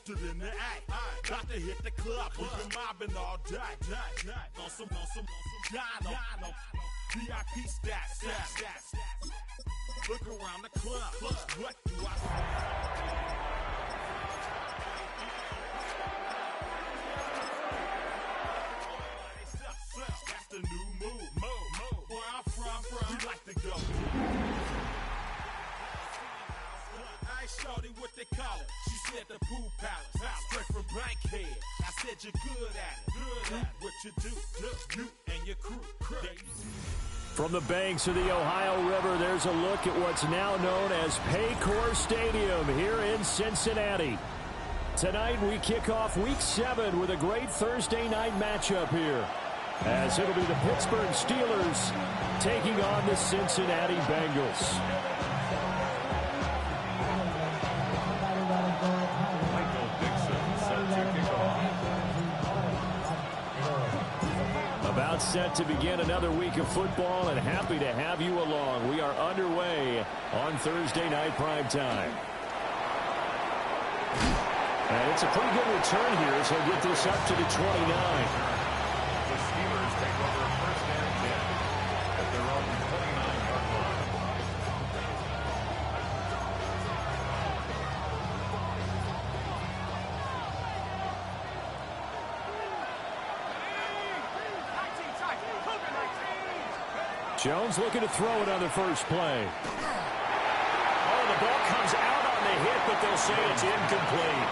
posted in the act. Got to hit the club, we've been mobbing all day. On some Dino, VIP stats. Look around the club, what do I see? That's the new move. Where I'm from, we like to go. I shorty what they call it. She said the pool palace. Straight from Bankhead. I said you're good at it. What you do, you and your crew. From the banks of the Ohio River, there's a look at what's now known as Paycor Stadium here in Cincinnati. Tonight we kick off Week 7 with a great Thursday night matchup here, as it'll be the Pittsburgh Steelers taking on the Cincinnati Bengals. About set to begin another week of football, and happy to have you along. We are underway on Thursday night primetime. And it's a pretty good return here as he'll get this up to the 29. The Steelers take over first and 10 at their own 29-yard line. Jones looking to throw it on the first play. Oh, the ball comes out on the hit, but they'll say it's incomplete.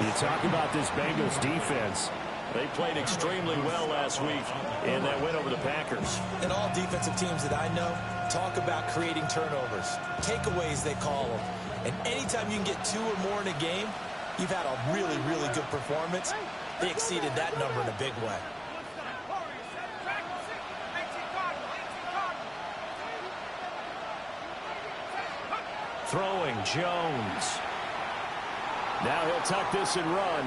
You talk about this Bengals defense. They played extremely well last week in that win over the Packers. And all defensive teams that I know talk about creating turnovers. Takeaways, they call them. And anytime you can get 2 or more in a game, you've had a really, really good performance. They exceeded that number in a big way. Throwing Jones. Now he'll tuck this and run.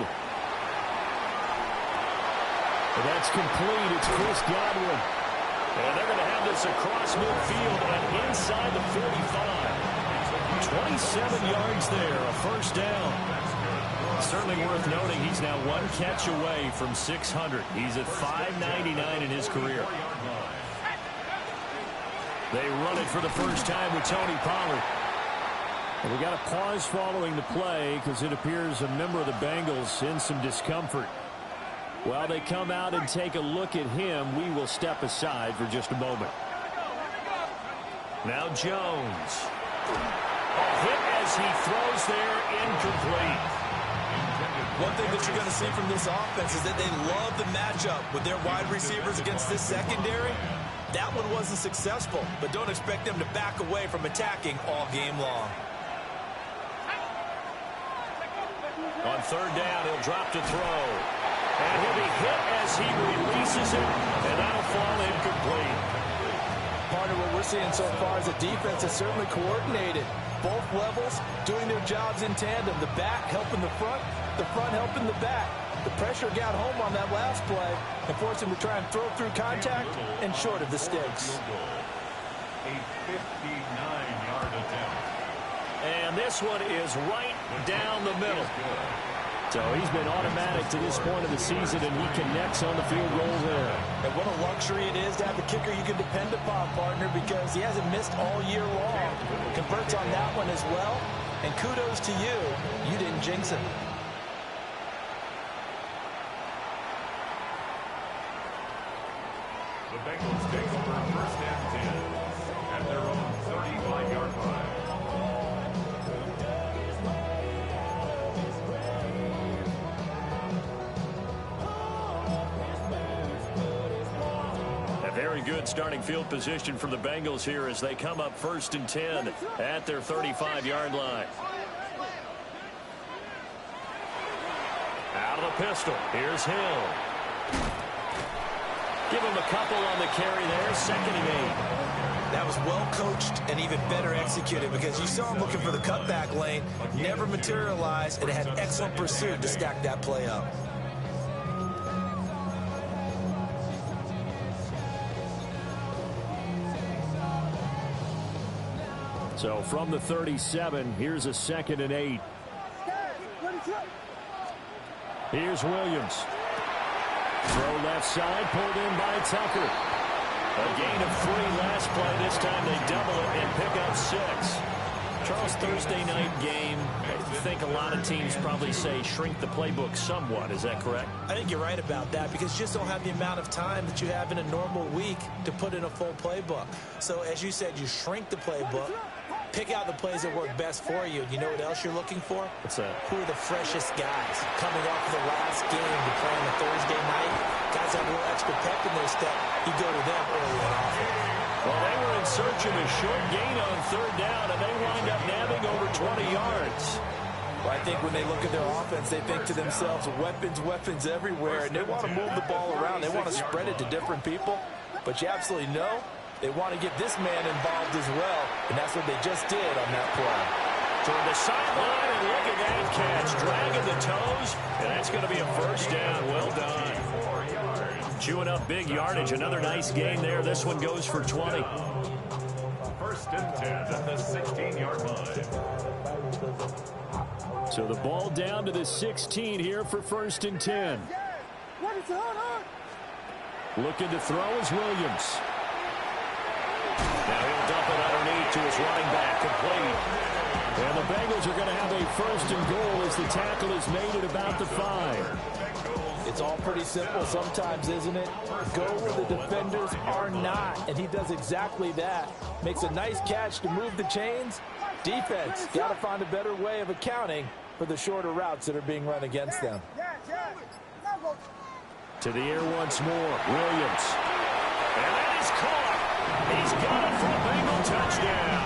And that's complete. It's Chris Godwin. And they're going to have this across midfield and inside the 45. 27 yards there, a first down. Certainly worth noting he's now 1 catch away from 600. He's at 599 in his career. They run it for the first time with Tony Pollard. And we got a pause following the play because it appears a member of the Bengals in some discomfort. While they come out and take a look at him, we will step aside for just a moment. Now Jones. A hit as he throws there, incomplete. One thing that you're going to see from this offense is that they love the matchup with their wide receivers against this secondary. That one wasn't successful, but don't expect them to back away from attacking all game long. On third down, he'll drop to throw. And he'll be hit as he releases it, and that'll fall incomplete. Part of what we're seeing so far is the defense is certainly coordinated. Both levels doing their jobs in tandem. The back helping the front helping the back. The pressure got home on that last play and forced him to try and throw through contact and short of the sticks. A 59-yard attempt. And this one is right down the middle. So he's been automatic to this point of the season, and he connects on the field goal there. And what a luxury it is to have a kicker you can depend upon, partner, because he hasn't missed all year long. Converts on that one as well. And kudos to you. You didn't jinx him. The Bengals take over first and 10 at their own 35-yard line. A very good starting field position for the Bengals here as they come up first and 10 at their 35-yard line. Out of the pistol. Here's Hill. Give him a couple on the carry there. 2nd and 8. That was well coached and even better executed because you saw him looking for the cutback lane, never materialized, and had excellent pursuit to stack that play up. So from the 37, here's a 2nd and 8. Here's Williams. Throw left side, pulled in by Tucker. A gain of 3 last play. This time they double it and pick up 6. Charles, Thursday night game, I think a lot of teams probably say shrink the playbook somewhat. Is that correct? I think you're right about that because you just don't have the amount of time that you have in a normal week to put in a full playbook. So as you said, you shrink the playbook, pick out the plays that work best for you. You know what else you're looking for? What's that? Who are the freshest guys coming off of the last game to play on a Thursday night? Guys have a little extra pep in their step. You go to them early and often. Well, they were in search of a short gain on 3rd down, and they wind up nabbing over 20 yards. Well, I think when they look at their offense, they think to themselves, weapons everywhere, and they want to move the ball around. They want to spread it to different people, but you absolutely know they want to get this man involved as well, and that's what they just did on that play. Toward the sideline, and look at that catch, dragging the toes, and that's going to be a 1st down. Well done. Chewing up big yardage. Another nice gain there. This one goes for 20. 1st and 10 at the 16-yard line. So the ball down to the 16 here for 1st and 10. Looking to throw is Williams. Now he'll dump it underneath to his running back, complete. And the Bengals are going to have a 1st and goal as the tackle is made at about the 5. It's all pretty simple sometimes, isn't it? Go where the defenders are not, and he does exactly that. Makes a nice catch to move the chains. Defense, got to find a better way of accounting for the shorter routes that are being run against them. To the air once more, Williams. And that is caught. He's got it for a Bengal touchdown.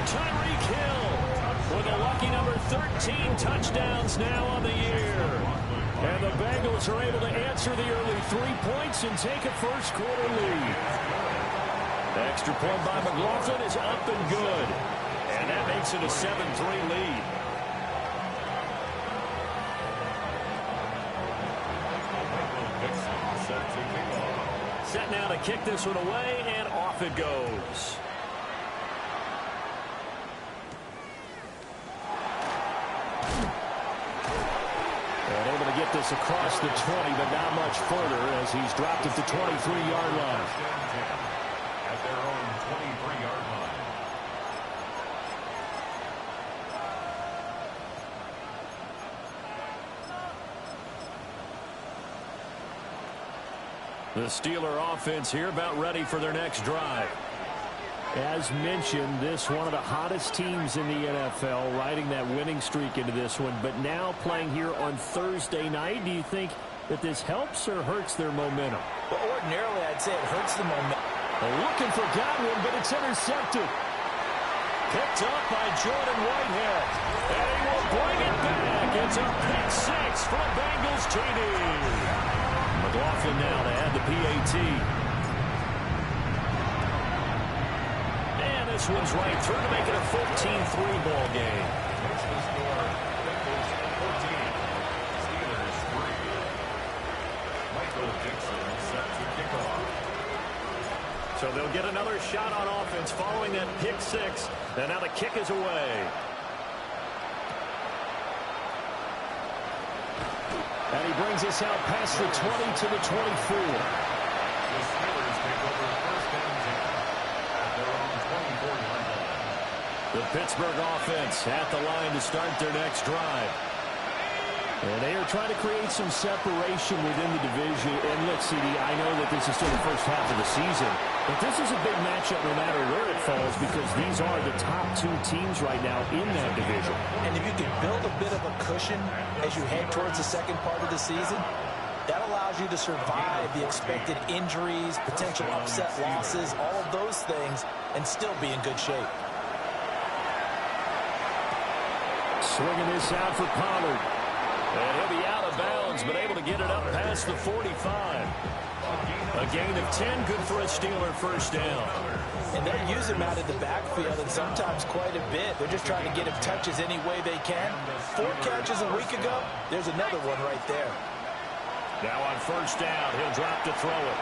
Tyreek Hill with a lucky number 13 touchdowns now on the year. And the Bengals are able to answer the early 3 points and take a 1st quarter lead. The extra point by McLaughlin is up and good. And that makes it a 7-3 lead. Set now to kick this one away, and off it goes. And able to get this across the 20, but not much further as he's dropped at the 23-yard line. At their own 23-yard line. The Steeler offense here about ready for their next drive. As mentioned, this one of the hottest teams in the NFL, riding that winning streak into this one, but now playing here on Thursday night. Do you think that this helps or hurts their momentum? Well, ordinarily, I'd say it hurts the momentum. Looking for Godwin, but it's intercepted. Picked up by Jordan Whitehead. And he will bring it back. It's a pick 6 for the Bengals TD. McLaughlin now to add the PAT. And this one's right through to make it a 14-3 ball game. What's the score? Bengals 14. Steelers 3. Michael Dixon set to kick off. So they'll get another shot on offense following that pick 6. And now the kick is away. And he brings us out past the 20 to the 24. The Steelers take over 1st and 10 at their own 24-yard line. The Pittsburgh offense at the line to start their next drive. And they are trying to create some separation within the division. And look, CD, I know that this is still the first half of the season, but this is a big matchup no matter where it falls because these are the top 2 teams right now in that division. And if you can build a bit of a cushion as you head towards the second part of the season, that allows you to survive the expected injuries, potential upset losses, all of those things, and still be in good shape. Swinging this out for Pollard. And he'll be out of bounds, but able to get it up past the 45. A gain of 10, good for a Steeler 1st down. And they use him out of the backfield, and sometimes quite a bit. They're just trying to get him touches any way they can. 4 catches a week ago, there's another one right there. Now on 1st down, he'll drop to throw it.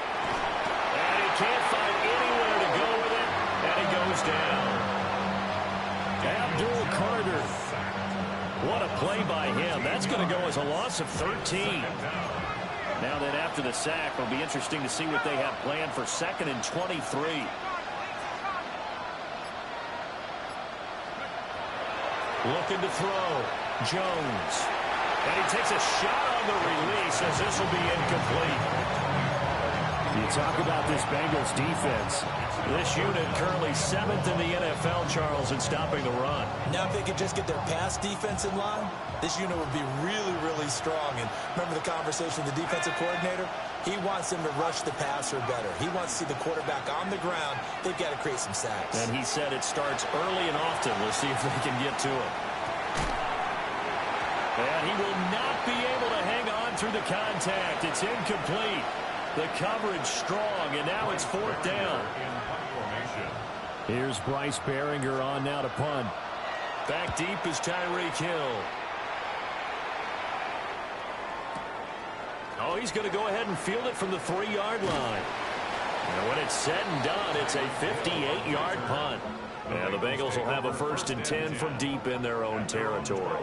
And he can't find anywhere to go with it, and he goes down. Abdul Carter What a play by him. That's going to go as a loss of 13. Now then, after the sack, it'll be interesting to see what they have planned for 2nd and 23. Looking to throw. Jones. And he takes a shot on the release as this will be incomplete. You talk about this Bengals defense. This unit currently 7th in the NFL, Charles, in stopping the run. Now if they could just get their pass defense in line, this unit would be really, really strong. And remember the conversation with the defensive coordinator? He wants them to rush the passer better. He wants to see the quarterback on the ground. They've got to create some sacks. And he said it starts early and often. We'll see if they can get to it. And he will not be able to hang on through the contact. It's incomplete. The coverage strong, and now it's 4th down. Here's Bryce Baringer on now to punt. Back deep is Tyreek Hill. Oh, he's going to go ahead and field it from the 3-yard line. And when it's said and done, it's a 58-yard punt. And the Bengals will have a 1st and 10 from deep in their own territory.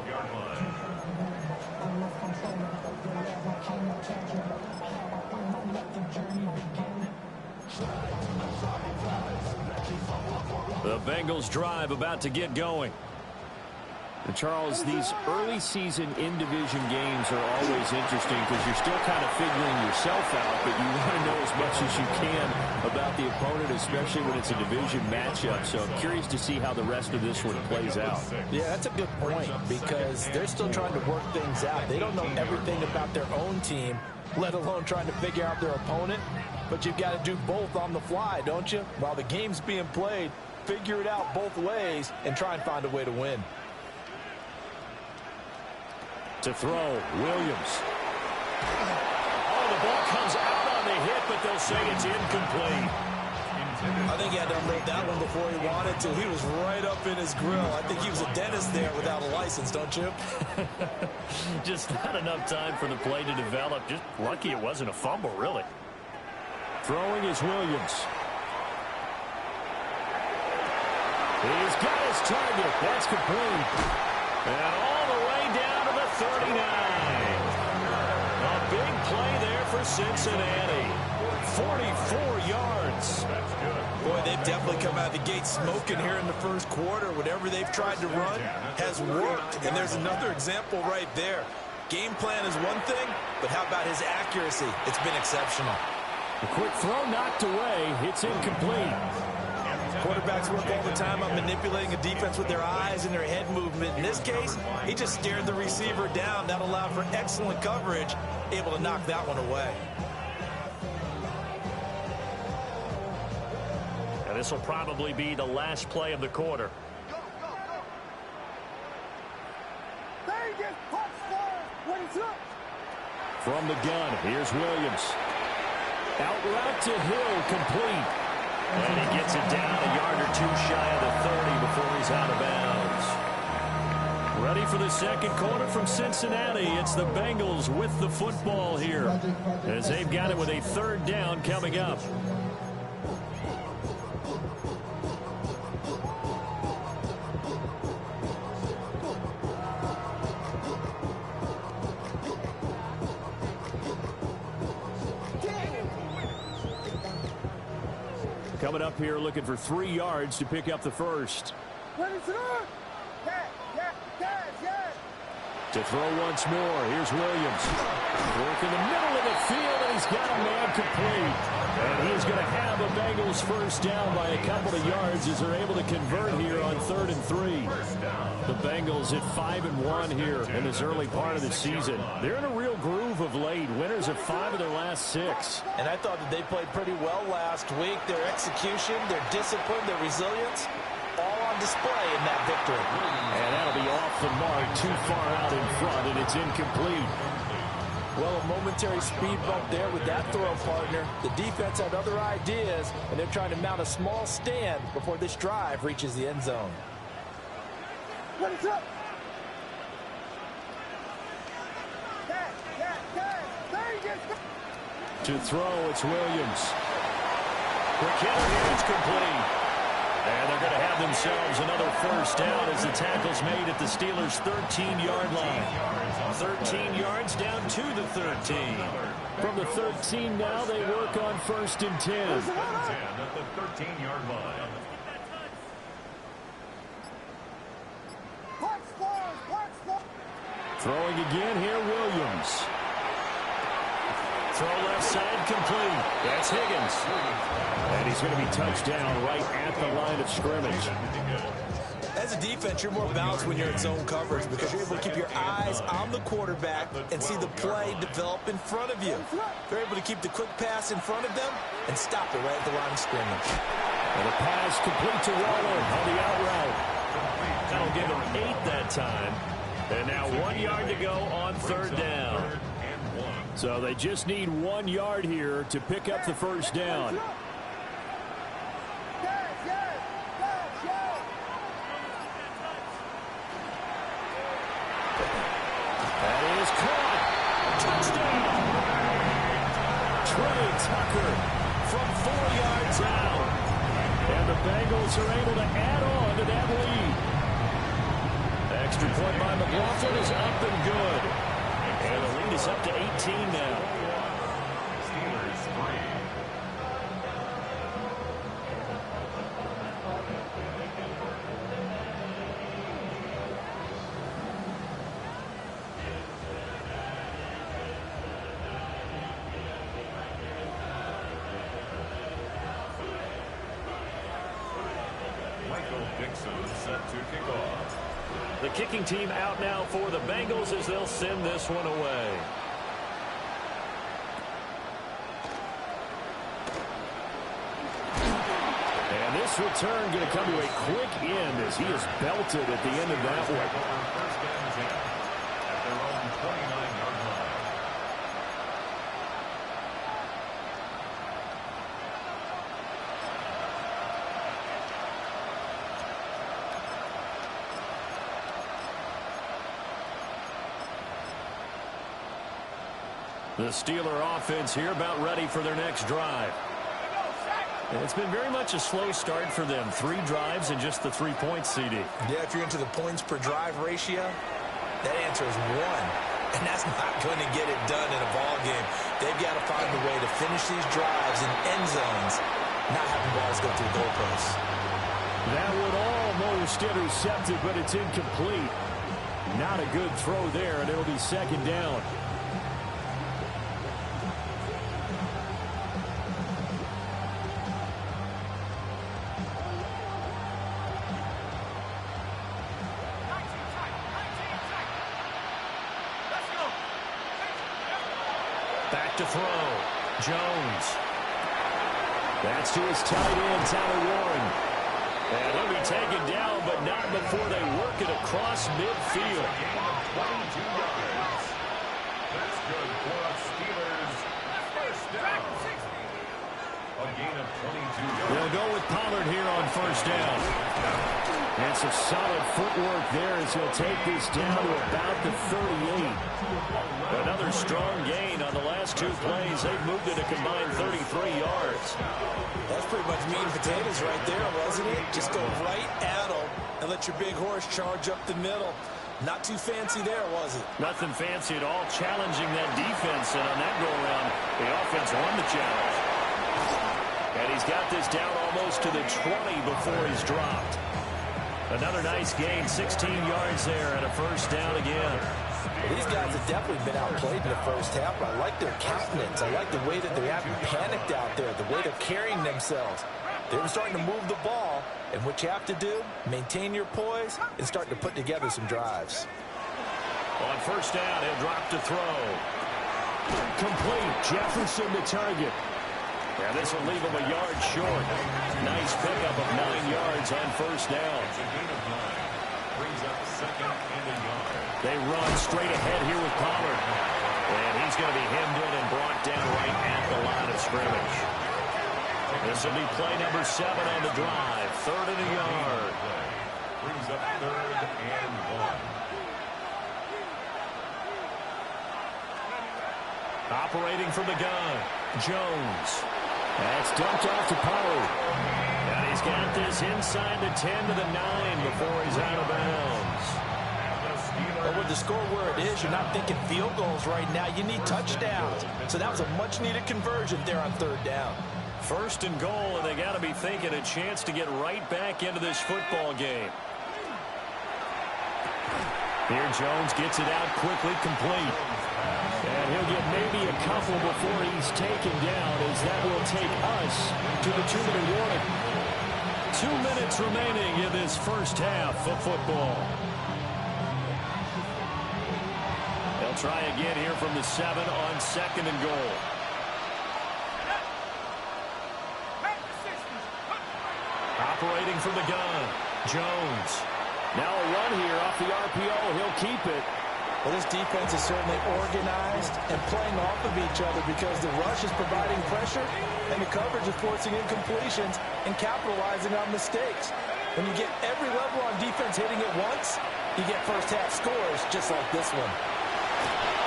The Bengals drive about to get going. And Charles, these early season in-division games are always interesting because you're still kind of figuring yourself out, but you want to know as much as you can about the opponent, especially when it's a division matchup. So I'm curious to see how the rest of this one plays out. Yeah, that's a good point because they're still trying to work things out. They don't know everything about their own team, let alone trying to figure out their opponent. But you've got to do both on the fly, don't you? While the game's being played, figure it out both ways and try and find a way to win. To throw, Williams. Oh, the ball comes out on the hit, but they'll say it's incomplete. I think he had to unload that one before he wanted to. He was right up in his grill. I think he was a dentist there without a license, don't you? Just not enough time for the play to develop. Just lucky it wasn't a fumble, really. Throwing is Williams. He's got his target. That's complete. And all the way down to the 39. A big play there for Cincinnati. 44 yards. Boy, they've definitely come out of the gate smoking here in the first quarter. Whatever they've tried to run has worked. And there's another example right there. Game plan is one thing, but how about his accuracy? It's been exceptional. A quick throw knocked away. It's incomplete. Quarterbacks work all the time on manipulating a defense with their eyes and their head movement. In this case, he just stared the receiver down. That allowed for excellent coverage, able to knock that one away. And this will probably be the last play of the quarter. From the gun, here's Williams. Out route to Hill, complete. And he gets it down a yard or two shy of the 30 before he's out of bounds. Ready for the second quarter from Cincinnati. It's the Bengals with the football here as they've got it with a 3rd down coming up. Coming up here looking for 3 yards to pick up the first. To throw once more. Here's Williams. Work in the middle of the field, and he's got a man complete. And he's going to have a Bengals 1st down by a couple of yards as they're able to convert here on 3rd and 3. The Bengals at 5-1 here in this early part of the season. They're in a real groove of late. Winners of 5 of their last 6. And I thought that they played pretty well last week. Their execution, their discipline, their resilience, all on display in that victory. And that'll be off the mark, too far out in front, and it's incomplete. Well, a momentary speed bump there with that throw partner. The defense had other ideas, and they're trying to mount a small stand before this drive reaches the end zone. To throw, it's Williams. The kick is complete. And they're going to have themselves another first down as the tackle's made at the Steelers' 13-yard line. 13 yards down to the 13. From the 13 now, they work on 1st and 10. 1st and 10 at the 13-yard line. Throwing again here, Williams. Throw left side complete. That's Higgins. And he's going to be touched down right at the line of scrimmage. As a defense, you're more balanced when you're in zone coverage because you're able to keep your eyes on the quarterback and see the play develop in front of you. You're able to keep the quick pass in front of them and stop it right at the line of scrimmage. And a pass complete to Waller on the out route. That'll give him 8 that time. And now 1 yard to go on 3rd down. So they just need 1 yard here to pick up the first down. That is caught. Touchdown. Trey Tucker from 4 yards out. And the Bengals are able to add on to that lead. Extra point by McLaughlin is up and good. And the lead is up to 18 now. Steelers 3. Michael Dixon set to kick off. The kicking team out now for the Bengals as they'll send this one away. And this return going to come to a quick end as he is belted at the end of that one. 1st and 10 at their own 29-yard line. The Steeler offense here about ready for their next drive. And it's been very much a slow start for them. 3 drives and just the 3 points, CD. Yeah, if you're into the points per drive ratio, that answer is 1. And that's not going to get it done in a ball game. They've got to find a way to finish these drives in end zones, not having balls go through goalposts. That would almost intercepted, but it's incomplete. Not a good throw there, and it'll be 2nd down. Back to throw. Jones. That's to his tight end, Tyler Warren. And he'll be taken down, but not before they work it across midfield. Gain of 22 yards. That's good for a Steelers first down. A gain of 22 yards. They'll go with Pollard here on 1st down. And some solid footwork there as he'll take this down to about the 38. Another strong gain on the last 2 plays. They've moved it a combined 33 yards. That's pretty much meat and potatoes right there, wasn't it? Just go right at them and let your big horse charge up the middle. Not too fancy there, was it? Nothing fancy at all, challenging that defense. And on that go-around, the offense won the challenge. And he's got this down almost to the 20 before he's dropped. Another nice gain, 16 yards there, and a first down again. Well, these guys have definitely been outplayed in the first half, but I like their countenance. I like the way that they haven't panicked out there, the way they're carrying themselves. They're starting to move the ball, and what you have to do, maintain your poise and start to put together some drives. On 1st down, he'll drop to throw. Complete. Jefferson the target. Yeah, this will leave him a yard short. Nice pickup of 9 yards on 1st down. It's a gain of 9. Brings up 2nd and a yard. They run straight ahead here with Pollard. And he's going to be hemmed in and brought down right at the line of scrimmage. This will be play number 7 on the drive. 3rd and a yard. Brings up 3rd and 1. Operating from the gun, Jones. That's dumped off to Pollard. And he's He's got this inside the 10 to the 9 before he's out of bounds. But with the score where it is, you're not thinking field goals right now. You need touchdowns. So that was a much-needed conversion there on third down. First and goal, and they got to be thinking a chance to get right back into this football game. Here Jones gets it out quickly, complete. And he'll get maybe a couple before he's taken down, as that will take us to the 2-minute warning. 2 minutes remaining in this first half of football. They'll try again here from the 7 on second and goal. Operating from the gun, Jones. Now a run here off the RPO. He'll keep it. Well, this defense is certainly organized and playing off of each other because the rush is providing pressure and the coverage is forcing incompletions and capitalizing on mistakes. When you get every level on defense hitting at once, you get first half scores just like this one.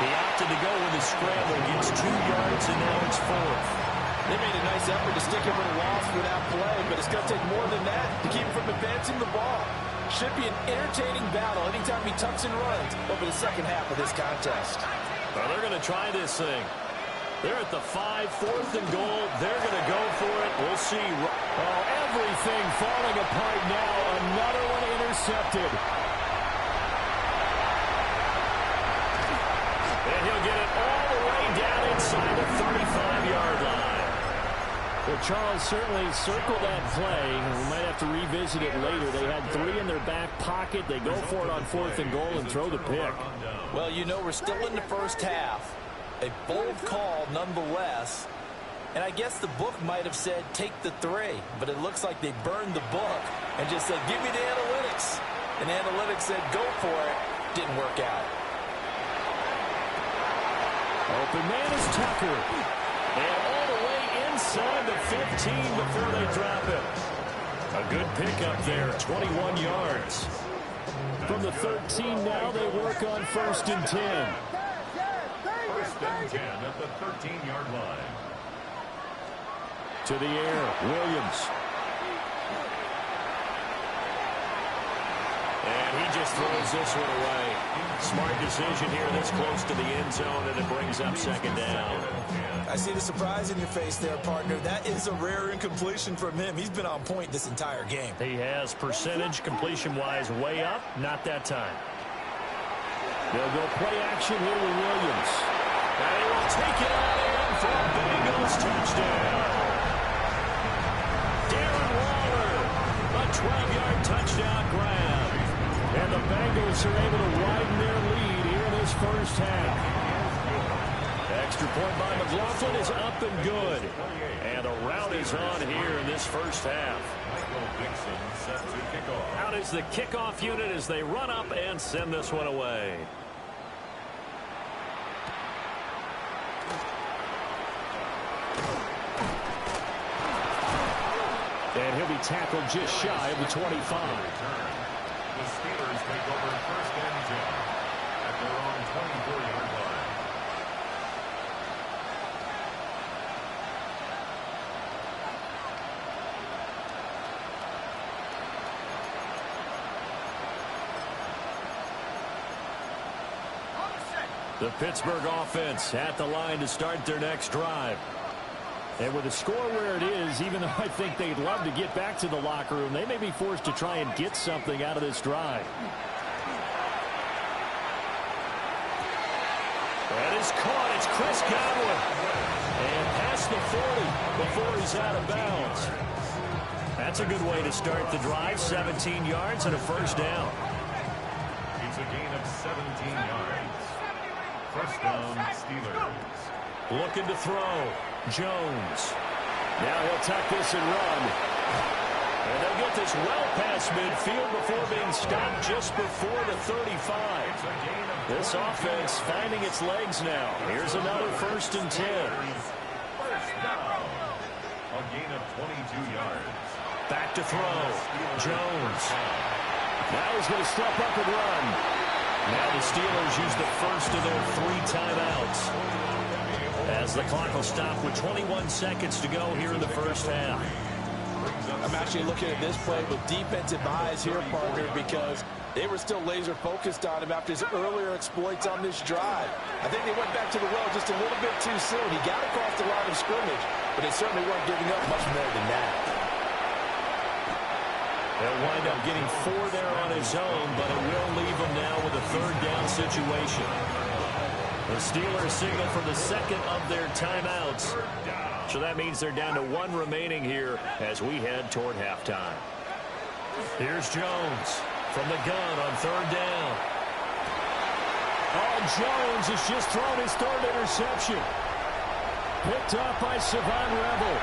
He opted to go with a scramble, gets 2 yards, and now it's 4th. They made a nice effort to stick him in a loss for that play, but it's going to take more than that to keep him from advancing the ball. Should be an entertaining battle anytime he tucks and runs over the second half of this contest. Well, they're going to try this thing. They're at the 5, 4th and goal. They're going to go for it. We'll see. Oh, everything falling apart now. Another one intercepted. And he'll get it all the way down inside the 35-yard line. Well, Charles certainly circled that play. We might have to revisit it later. They had 3 in their back pocket. They go for it on 4th and goal and throw the pick. Well, you know, we're still in the first half. A bold call nonetheless. And I guess the book might have said take the 3, but it looks like they burned the book and just said, give me the analytics. And the analytics said, go for it. Didn't work out. Open man is Tucker. And all the way inside the 15 before they drop it. A good pickup there, 21 yards. From the 13 now, they work on 1st and 10. 1st and 10 at the 13-yard line. To the air, Williams. And he just throws this one away. Smart decision here this close to the end zone, and it brings up 2nd down. I see the surprise in your face there, partner. That is a rare incompletion from him. He's been on point this entire game. He has percentage completion-wise way up, not that time. They'll go play action here with Williams. And he will take it on in for a Bengals touchdown. Darren Waller, a 12-yard touchdown grab. And the Bengals are able to widen their lead here in this first half. Extra point by McLaughlin is up and good. And a rout is on here in this first half. Michael Dixon set to kick off. Out is the kickoff unit as they run up and send this one away. And he'll be tackled just shy of the 25. The Steelers take over 1st and 10 at their own 24-yard line. The Pittsburgh offense at the line to start their next drive. And with the score where it is, even though I think they'd love to get back to the locker room, they may be forced to try and get something out of this drive. That is caught. It's Chris Godwin. And past the 40 before he's out of bounds. That's a good way to start the drive. 17 yards and a 1st down. It's a gain of 17 yards. 1st down, Steelers. Looking to throw. Jones. Now he'll tuck this and run. And they'll get this well past midfield before being stopped just before the 35. This offense finding its legs now. Here's another 1st and 10. 1st down. A gain of 22 yards. Back to throw. Jones. Now he's going to step up and run. Now the Steelers use the first of their 3 timeouts, as the clock will stop with 21 seconds to go here in the first half. brings up I'm actually looking at this play with defensive eyes here, partner, because they were still laser focused on him after his earlier exploits on this drive. I think they went back to the well just a little bit too soon. He got across the line of scrimmage, but they certainly weren't giving up much more than that. They'll wind up getting 4 there on his own, but it will leave him now with a third down situation. The Steelers signal for the second of their timeouts. So that means they're down to 1 remaining here as we head toward halftime. Here's Jones from the gun on third down. Oh, Jones has just thrown his third interception. Picked up by Savon Rebel.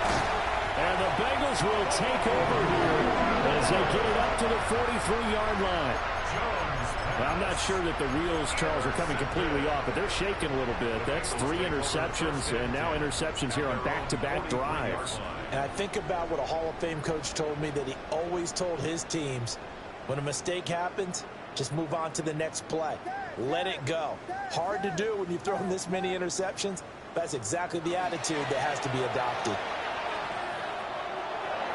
And the Bengals will take over here as they get it up to the 43-yard line. Well, I'm not sure that the wheels, Charles, are coming completely off, but they're shaking a little bit. That's 3 interceptions, and now interceptions here on back-to-back drives. And I think about what a Hall of Fame coach told me, that he always told his teams, when a mistake happens, just move on to the next play. Let it go. Hard to do when you've thrown this many interceptions. That's exactly the attitude that has to be adopted.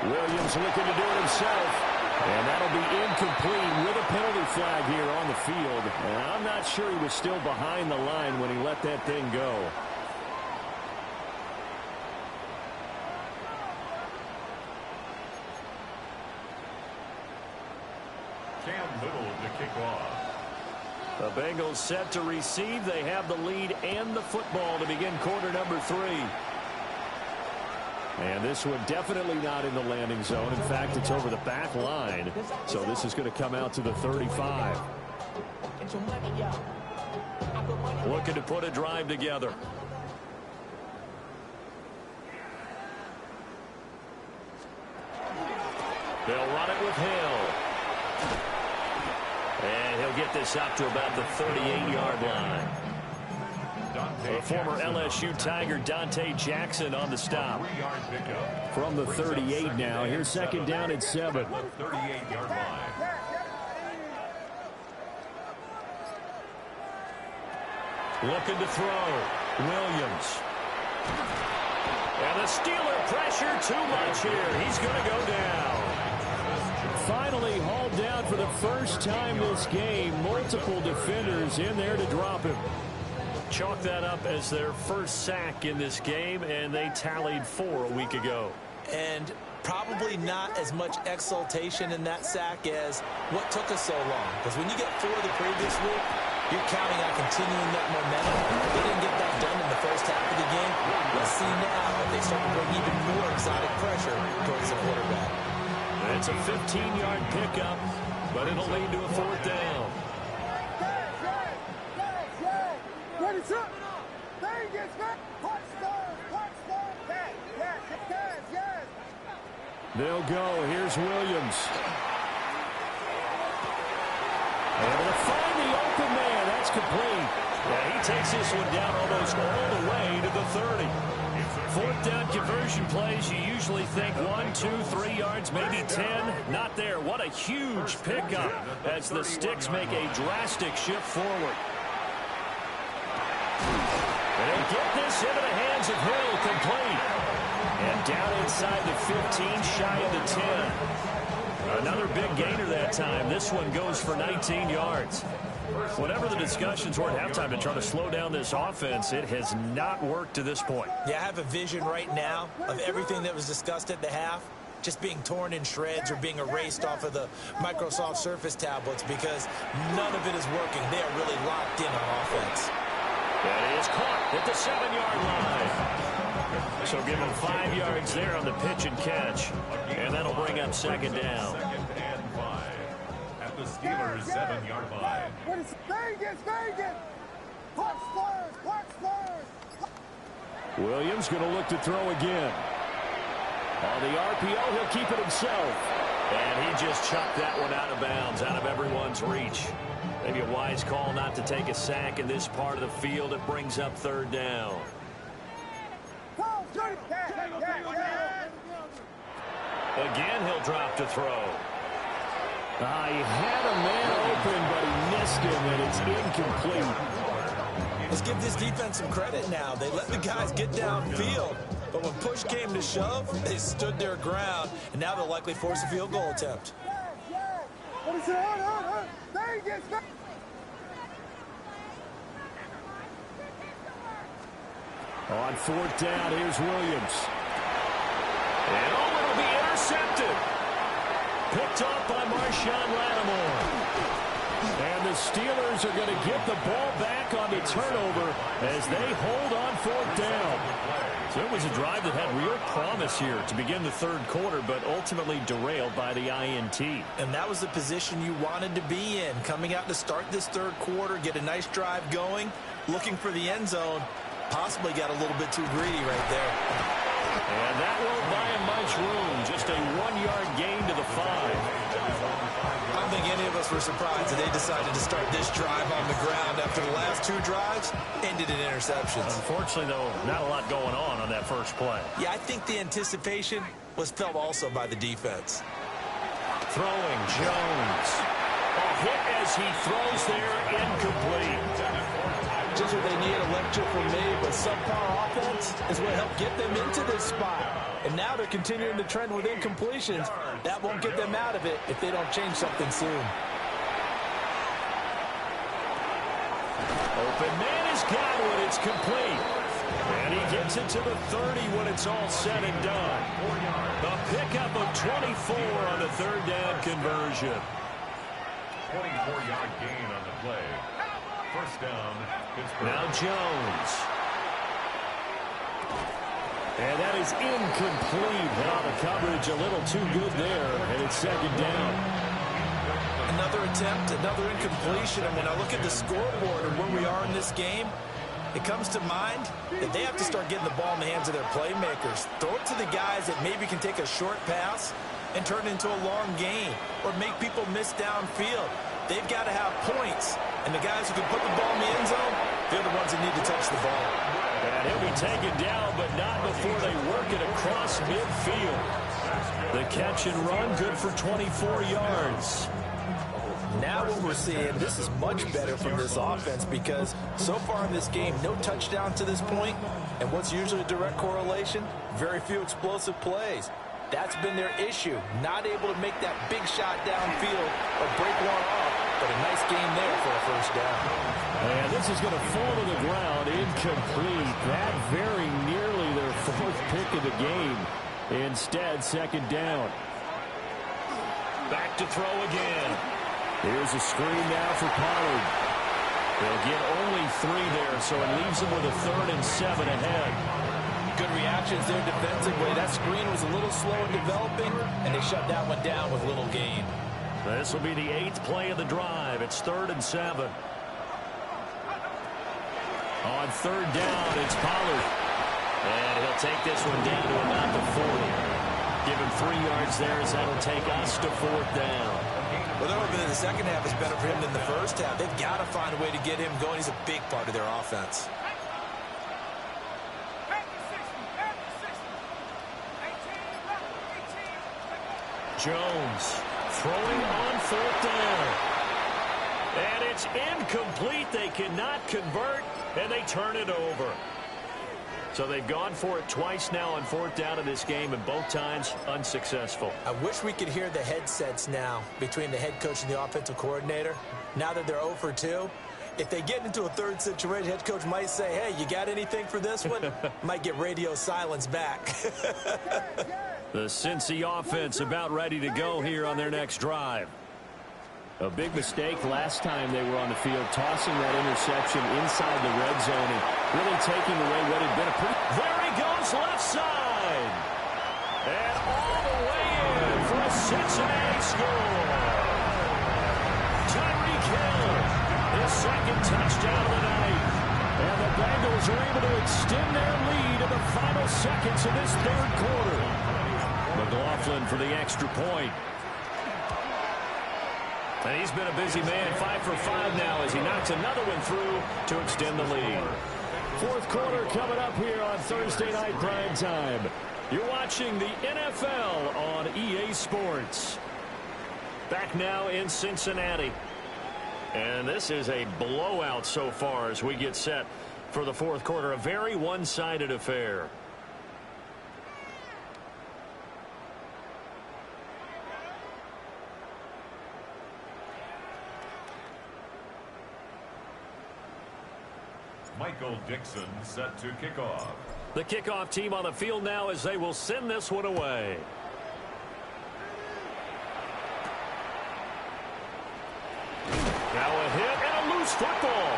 Williams looking to do it himself. And that'll be incomplete with a penalty flag here on the field. And I'm not sure he was still behind the line when he let that thing go. Cam Little to kick off. The Bengals set to receive. They have the lead and the football to begin quarter number 3. And this one definitely not in the landing zone. In fact, it's over the back line. So this is going to come out to the 35. Looking to put a drive together. They'll run it with Hill. And he'll get this up to about the 38-yard line. The former LSU Tiger Dante Jackson on the stop. From the 38 now. Here's second down at 7. 38-yard line. Looking to throw. Williams. And the Steeler pressure too much here. He's going to go down. Finally hauled down for the first time this game. Multiple defenders in there to drop him. Chalk that up as their first sack in this game, and they tallied 4 a week ago. And probably not as much exultation in that sack as what took us so long. Because when you get 4 the previous week, you're counting on continuing that momentum. They didn't get that done in the first half of the game. Let's see now if they start to bring even more exotic pressure towards the quarterback. It's a 15-yard pickup, but it'll lead to a 4th down. They'll go. Here's Williams. Able to find the open man. That's complete. Yeah, he takes this one down almost all the way to the 30. 4th down conversion plays, you usually think 1, 2, 3 yards, maybe 10. Not there. What a huge pickup as the Sticks make a drastic shift forward. And they'll get this into the hands of Hill, complete. And down inside the 15, shy of the 10. Another big gainer that time. This one goes for 19 yards. Whatever the discussions were at halftime to try to slow down this offense, it has not worked to this point. Yeah, I have a vision right now of everything that was discussed at the half just being torn in shreds or being erased off of the Microsoft Surface tablets because none of it is working. They are really locked in on offense. That is caught at the 7-yard line. So give him 5 yards there on the pitch and catch. And that'll bring up second down. 2nd and 5 at the Steelers' 7-yard line. What is Vegas? Punch Spurs! Williams going to look to throw again. On the RPO, he'll keep it himself. And he just chucked that one out of bounds, out of everyone's reach. Maybe a wise call not to take a sack in this part of the field. It brings up 3rd down. Again, he'll drop to throw. He had a man open, but he missed him, and it's incomplete. Let's give this defense some credit now. They let the guys get downfield. But when push came to shove, they stood their ground, and now they'll likely force a field goal attempt. What is it? Vegas! On fourth down, here's Williams. And it'll be intercepted. Picked off by Marshawn Lattimore. And the Steelers are going to get the ball back on the turnover as they hold on fourth down. So it was a drive that had real promise here to begin the third quarter, but ultimately derailed by the INT. And that was the position you wanted to be in, coming out to start this third quarter, get a nice drive going, looking for the end zone. Possibly got a little bit too greedy right there. And that won't buy him much room. Just a 1-yard gain to the 5. I don't think any of us were surprised that they decided to start this drive on the ground after the last 2 drives ended in interceptions. Unfortunately, though, not a lot going on that first play. Yeah, I think the anticipation was felt also by the defense. Throwing, Jones. A hit as he throws there, incomplete. Just what they need, a lecture from me, but subpar offense is what helped get them into this spot. And now they're continuing the trend with incompletions. That won't get them out of it if they don't change something soon. Open man is Godwin. It's complete. And he gets it to the 30 when it's all said and done. A pickup of 24 on the third down conversion. 24-yard gain on the play. First down, Pittsburgh. Now Jones. And that is incomplete. Now the coverage a little too good there, and it's second down. Another attempt, another incompletion. And when I look at the scoreboard and where we are in this game, it comes to mind that they have to start getting the ball in the hands of their playmakers. Throw it to the guys that maybe can take a short pass and turn it into a long gain or make people miss downfield. They've got to have points. And the guys who can put the ball in the end zone, they're the ones that need to touch the ball. And he'll be taken down, but not before they work it across midfield. The catch and run, good for 24 yards. Now what we're seeing, this is much better from this offense because so far in this game, no touchdown to this point. And what's usually a direct correlation? Very few explosive plays. That's been their issue. Not able to make that big shot downfield or break one off. But a nice game there for a first down. And this is going to fall to the ground, incomplete. That very nearly their 4th pick of the game. Instead, second down. Back to throw again. Here's a screen now for Pollard. They'll get only 3 there, so it leaves them with a 3rd and 7 ahead. Good reactions there defensively. That screen was a little slow in developing, and they shut that one down with little gain. This will be the 8th play of the drive. It's 3rd and 7. On 3rd down, it's Pollard. And he'll take this one down to about the 40. Give him 3 yards there as that'll take us to 4th down. Well, they're hoping that the second half is better for him than the first half. They've got to find a way to get him going. He's a big part of their offense. Jones throwing on 4th down. And it's incomplete. They cannot convert, and they turn it over. So they've gone for it twice now on 4th down in this game, and both times unsuccessful. I wish we could hear the headsets now between the head coach and the offensive coordinator. Now that they're 0 for 2, if they get into a third situation, head coach might say, hey, you got anything for this one? Might get radio silence back. The Cincy offense about ready to go here on their next drive. A big mistake last time they were on the field, tossing that interception inside the red zone and really taking away what had been a pretty... There he goes, left side! And all the way in for a Cincinnati score! Tyreek Hill, his 2nd touchdown of the night. And the Bengals are able to extend their lead in the final seconds of this 3rd quarter. McLaughlin for the extra point. And he's been a busy man, 5 for 5 now as he knocks another one through to extend the lead. 4th quarter coming up here on Thursday Night Prime Time. You're watching the NFL on EA Sports. Back now in Cincinnati. And this is a blowout so far as we get set for the 4th quarter. A very one-sided affair. Michael Dixon set to kick off. The kickoff team on the field now as they will send this one away. Now a hit and a loose football.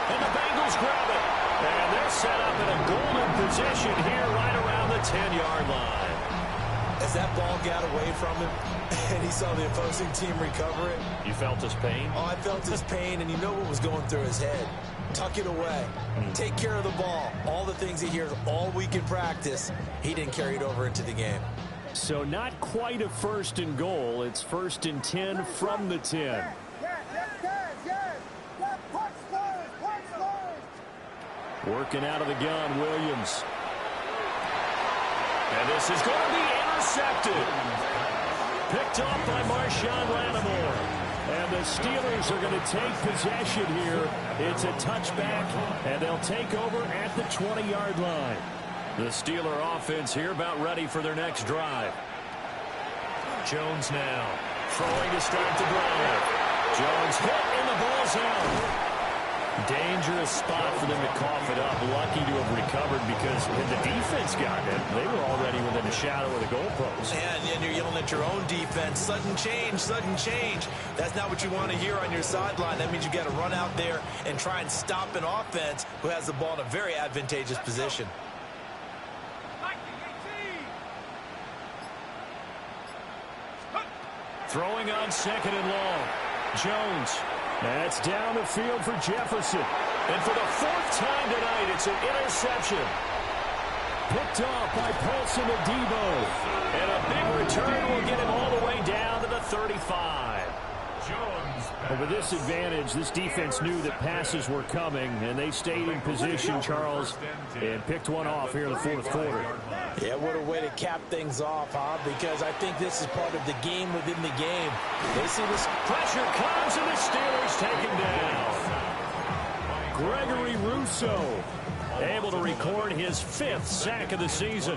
And the Bengals grab it. And they're set up in a golden position here right around the 10-yard line. As that ball got away from him and he saw the opposing team recover it. You felt his pain? Oh, I felt his pain, and you know what was going through his head. Tuck it away. Take care of the ball. All the things he hears all week in practice, he didn't carry it over into the game. So not quite a 1st and goal. It's 1st and 10 from the 10. Yes. Punch first. Working out of the gun, Williams. And this is going to be intercepted. Picked off by Marshawn Lattimore. And the Steelers are going to take possession here. It's a touchback, and they'll take over at the 20-yard line. The Steeler offense here about ready for their next drive. Jones now throwing to start the drive. Jones hit, and the ball's out. Dangerous spot for them to cough it up. Lucky to have recovered because when the defense got it, they were already within a shadow of the goalpost. And you're yelling at your own defense, sudden change, sudden change. That's not what you want to hear on your sideline. That means you got to run out there and try and stop an offense who has the ball in a very advantageous position. Throwing on 2nd and long. Jones. That's down the field for Jefferson. And for the 4th time tonight, it's an interception. Picked off by Paulson Adebo. And a big return will get him all the way down to the 35. But with this advantage, this defense knew that passes were coming, and they stayed in position, Charles, and picked one off here in the 4th quarter. Yeah, what a way to cap things off, huh? Because I think this is part of the game within the game. They see this pressure comes, and the Steelers take him down. Gregory Rousseau able to record his 5th sack of the season.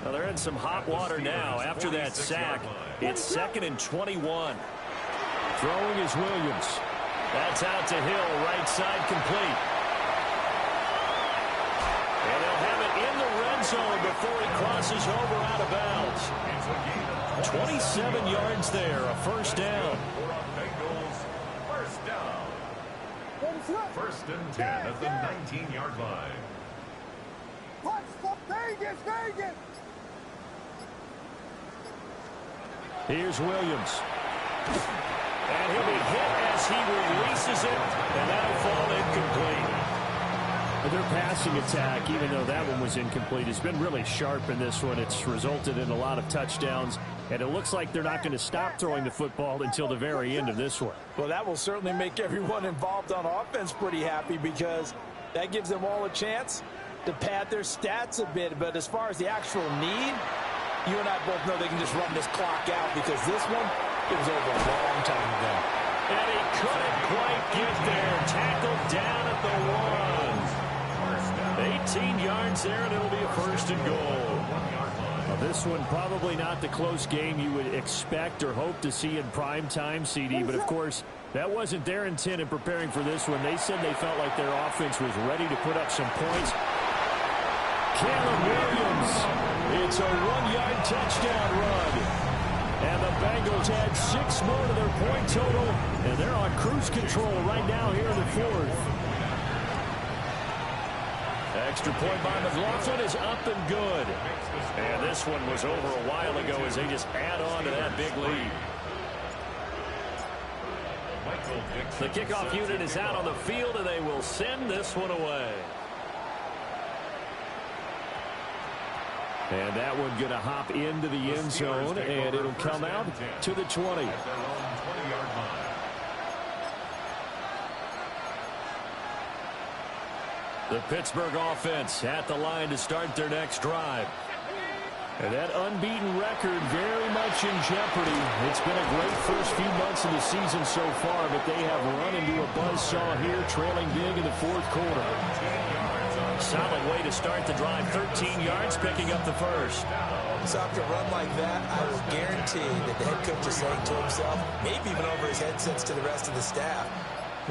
Well, they're in some hot water now. After that sack, it's 2nd and 21. Throwing is Williams. That's out to Hill, right side complete. And they'll have it in the red zone before he crosses over out of bounds. 27 yards there, a 1st down. First and 10 at the 19-yard line. Punch for Vegas. Here's Williams. And he'll be hit as he releases it, and that'll fall incomplete. Their passing attack, even though that one was incomplete, has been really sharp in this one. It's resulted in a lot of touchdowns, and it looks like they're not going to stop throwing the football until the very end of this one. Well, that will certainly make everyone involved on offense pretty happy because that gives them all a chance to pad their stats a bit. But as far as the actual need, you and I both know they can just run this clock out because this one, it was over a long time ago. And he couldn't quite get there. Tackled down at the 1. 18 yards there, and it'll be a 1st and goal. Now, this one probably not the close game you would expect or hope to see in prime time, CD, but of course, that wasn't their intent in preparing for this one. They said they felt like their offense was ready to put up some points. Caleb Williams, it's a 1-yard touchdown run. And the Bengals add 6 more to their point total, and they're on cruise control right now here in the 4th. Extra point by McLaughlin is up and good. And this one was over a while ago as they just add on to that big lead. The kickoff unit is out on the field, and they will send this one away. And that one going to hop into the end zone, and it'll come out to the 20. The Pittsburgh offense at the line to start their next drive. And that unbeaten record very much in jeopardy. It's been a great first few months of the season so far, but they have run into a buzzsaw here, trailing big in the 4th quarter. Solid way to start the drive, 13 yards, picking up the 1st. So after a run like that, I will guarantee that the head coach is saying to himself, maybe even over his headsets to the rest of the staff,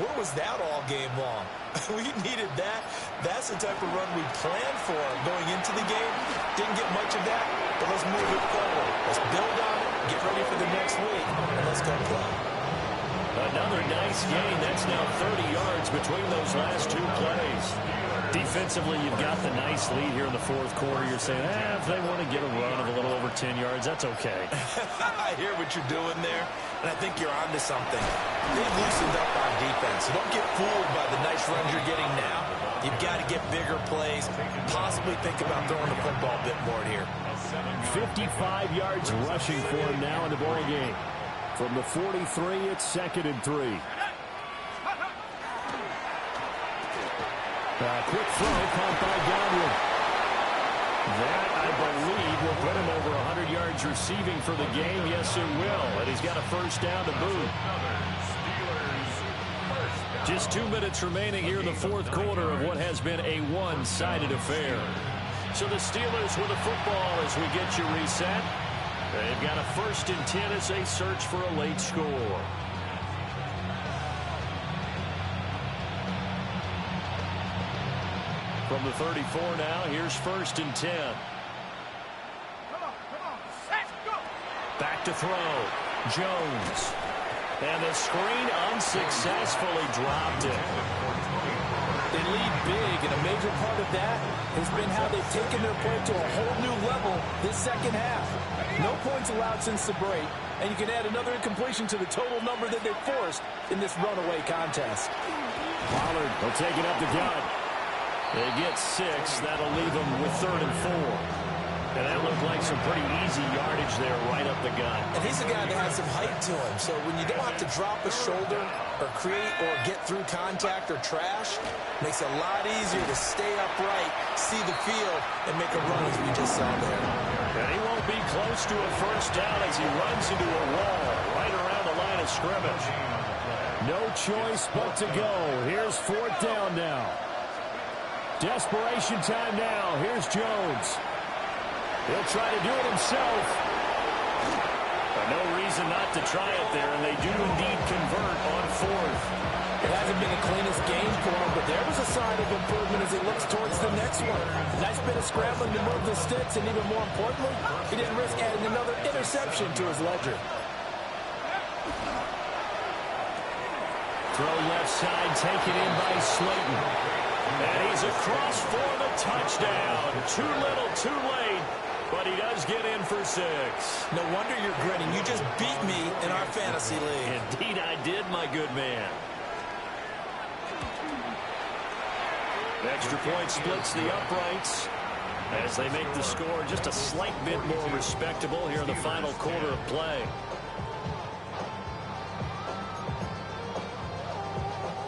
Where was that all game long? We needed that. That's the type of run we planned for going into the game. Didn't get much of that, but let's move it forward. Let's build on it, get ready for the next week, and let's go play. Another nice gain. That's now 30 yards between those last two plays. Defensively, you've got the nice lead here in the fourth quarter. You're saying, if they want to get a run of a little over 10 yards, that's okay. I hear what you're doing there, and I think you're onto something. They've loosened up on defense, so don't get fooled by the nice runs you're getting now. You've got to get bigger plays, possibly think about throwing the football a bit more here. 55 yards rushing for him now in the ball game. From the 43, it's 2nd and 3. Quick throw caught by Godwin. That, I believe, will put him over 100 yards receiving for the game. Yes, it will. And he's got a first down to boot. Just 2 minutes remaining here in the fourth quarter of what has been a one-sided affair. So the Steelers with the football as we get you reset. They've got a 1st and 10 as they search for a late score. From the 34 now, here's 1st and 10. Back to throw. Jones. And the screen unsuccessfully dropped it. They lead big, and a major part of that has been how they've taken their play to a whole new level this second half. No points allowed since the break, and you can add another incompletion to the total number that they forced in this runaway contest. Pollard will take it up the gut. They get 6. That'll leave them with 3rd and 4. And that looked like some pretty easy yardage there right up the gut. And he's a guy that has some height to him, so when you don't have to drop a shoulder or create or get through contact or trash, makes it a lot easier to stay upright, see the field, and make a run as we just saw there. And he won't be close to a first down as he runs into a wall right around the line of scrimmage. No choice but to go. Here's 4th down now. Desperation time now. Here's Jones. He'll try to do it himself. But no reason not to try it there, and they do indeed convert on 4th. It hasn't been the cleanest game for him, but there was a sign of improvement as he looks towards the next one. Nice bit of scrambling to move the sticks, and even more importantly, he didn't risk adding another interception to his ledger. Throw left side, taken in by Slayton. And he's across for the touchdown. Too little, too late. But he does get in for 6. No wonder you're grinning. You just beat me in our fantasy league. Indeed I did, my good man. Extra point splits the uprights as they make the score just a slight bit more respectable here in the final quarter of play.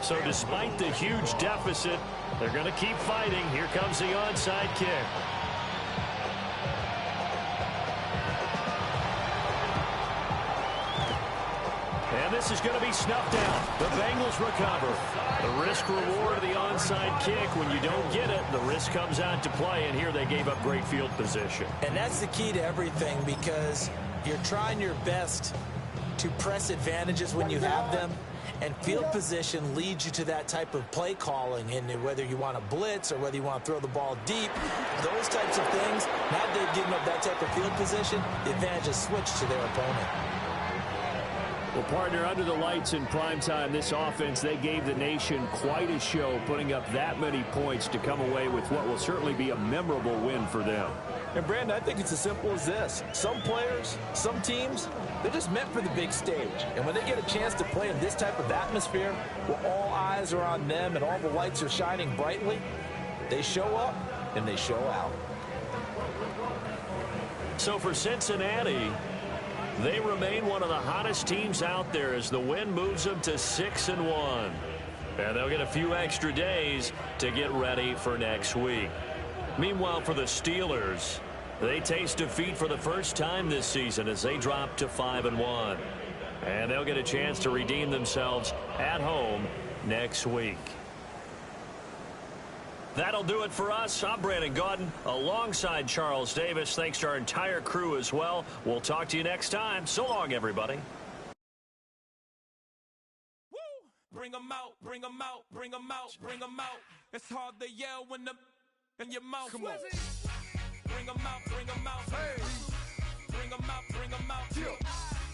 So despite the huge deficit, they're going to keep fighting. Here comes the onside kick. And this is going to be snuffed out. The Bengals recover. The risk-reward of the onside kick. When you don't get it, the risk comes out to play, and here they gave up great field position. And that's the key to everything, because you're trying your best to press advantages when you have them, and field position leads you to that type of play calling. And whether you want to blitz or whether you want to throw the ball deep, those types of things, now that they've given up that type of field position, the advantage is switched to their opponent. Well, partner, under the lights in prime time, this offense, they gave the nation quite a show, putting up that many points to come away with what will certainly be a memorable win for them. And, Brandon, I think it's as simple as this. Some players, some teams, they're just meant for the big stage. And when they get a chance to play in this type of atmosphere, where all eyes are on them and all the lights are shining brightly, they show up and they show out. So for Cincinnati, they remain one of the hottest teams out there as the win moves them to 6-1. And they'll get a few extra days to get ready for next week. Meanwhile, for the Steelers, they taste defeat for the first time this season as they drop to 5-1. And they'll get a chance to redeem themselves at home next week. That'll do it for us. I'm Brandon Gaudin alongside Charles Davis. Thanks to our entire crew as well. We'll talk to you next time. So long, everybody. bring them out, bring them out, bring them out, bring them out. It's hard to yell when the in your mouth. Come on.